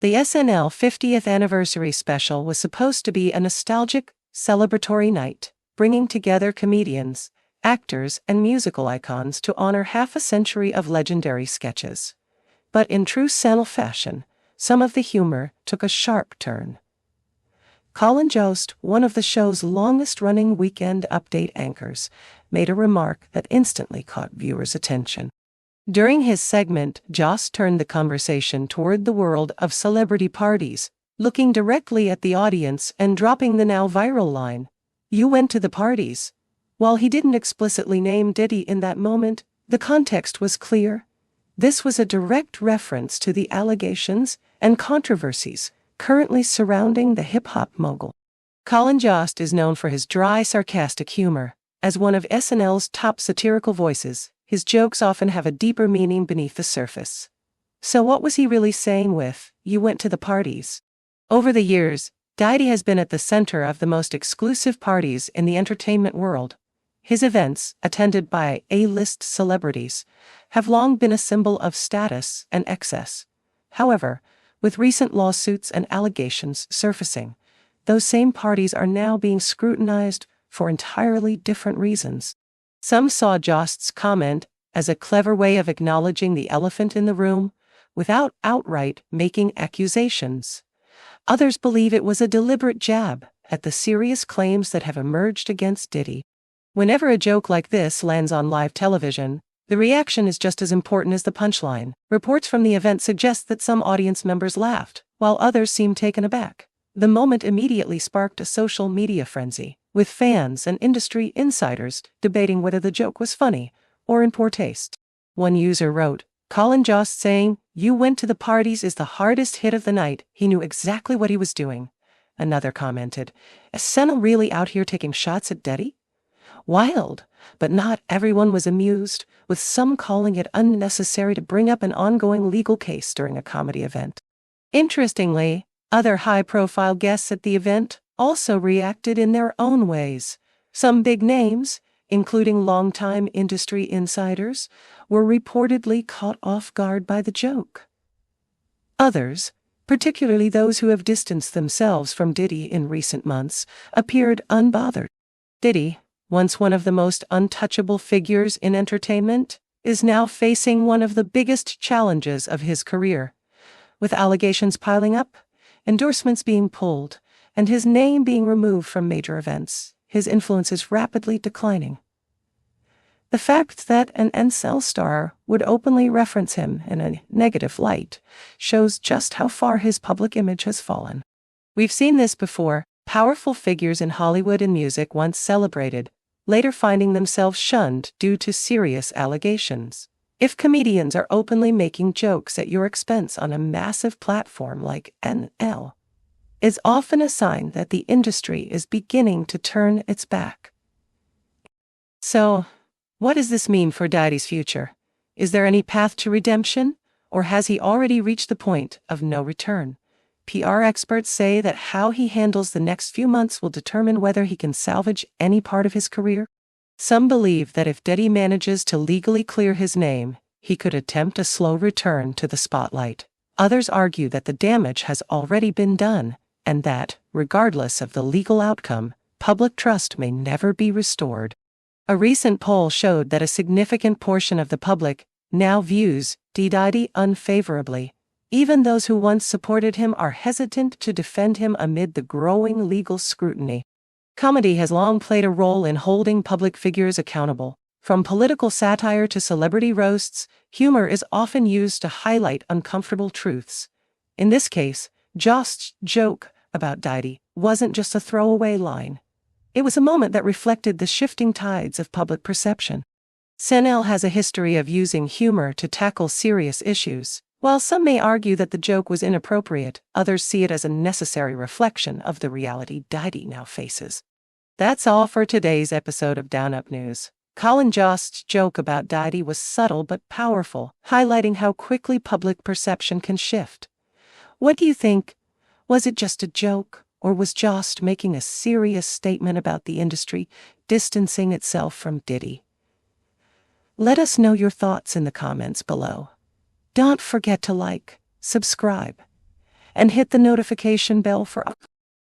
The SNL 50th anniversary special was supposed to be a nostalgic, celebratory night, bringing together comedians, actors, and musical icons to honor half a century of legendary sketches. But in true SNL fashion, some of the humor took a sharp turn. Colin Jost, one of the show's longest-running weekend update anchors, made a remark that instantly caught viewers' attention. During his segment, Jost turned the conversation toward the world of celebrity parties, looking directly at the audience and dropping the now viral line, "You went to the parties." While he didn't explicitly name Diddy in that moment, the context was clear. This was a direct reference to the allegations and controversies currently surrounding the hip-hop mogul. Colin Jost is known for his dry, sarcastic humor. As one of SNL's top satirical voices, his jokes often have a deeper meaning beneath the surface. So what was he really saying with, "You went to the parties"? Over the years, Diddy has been at the center of the most exclusive parties in the entertainment world. His events, attended by A-list celebrities, have long been a symbol of status and excess. However, with recent lawsuits and allegations surfacing, those same parties are now being scrutinized for entirely different reasons. Some saw Jost's comment as a clever way of acknowledging the elephant in the room without outright making accusations. Others believe it was a deliberate jab at the serious claims that have emerged against Diddy. Whenever a joke like this lands on live television, the reaction is just as important as the punchline. Reports from the event suggest that some audience members laughed, while others seemed taken aback. The moment immediately sparked a social media frenzy, with fans and industry insiders debating whether the joke was funny or in poor taste. One user wrote, "Colin Jost saying, 'You went to the parties' is the hardest hit of the night. He knew exactly what he was doing." Another commented, "Is SNL really out here taking shots at Diddy?" Wild, but not everyone was amused, with some calling it unnecessary to bring up an ongoing legal case during a comedy event. Interestingly, other high-profile guests at the event also reacted in their own ways. Some big names, including longtime industry insiders, were reportedly caught off guard by the joke. Others, particularly those who have distanced themselves from Diddy in recent months, appeared unbothered. Diddy, once one of the most untouchable figures in entertainment, is now facing one of the biggest challenges of his career. With allegations piling up, endorsements being pulled, and his name being removed from major events, his influence is rapidly declining. The fact that an SNL star would openly reference him in a negative light shows just how far his public image has fallen. We've seen this before. Powerful figures in Hollywood and music once celebrated, later finding themselves shunned due to serious allegations. If comedians are openly making jokes at your expense on a massive platform like SNL, it's often a sign that the industry is beginning to turn its back. So, what does this mean for Diddy's future? Is there any path to redemption, or has he already reached the point of no return? PR experts say that how he handles the next few months will determine whether he can salvage any part of his career. Some believe that if Diddy manages to legally clear his name, he could attempt a slow return to the spotlight. Others argue that the damage has already been done, and that, regardless of the legal outcome, public trust may never be restored. A recent poll showed that a significant portion of the public now views Diddy unfavorably. Even those who once supported him are hesitant to defend him amid the growing legal scrutiny. Comedy has long played a role in holding public figures accountable. From political satire to celebrity roasts, humor is often used to highlight uncomfortable truths. In this case, Jost's joke about Diddy wasn't just a throwaway line. It was a moment that reflected the shifting tides of public perception. SNL has a history of using humor to tackle serious issues. While some may argue that the joke was inappropriate, others see it as a necessary reflection of the reality Diddy now faces. That's all for today's episode of Down Up News. Colin Jost's joke about Diddy was subtle but powerful, highlighting how quickly public perception can shift. What do you think? Was it just a joke, or was Jost making a serious statement about the industry distancing itself from Diddy? Let us know your thoughts in the comments below. Don't forget to like, subscribe, and hit the notification bell for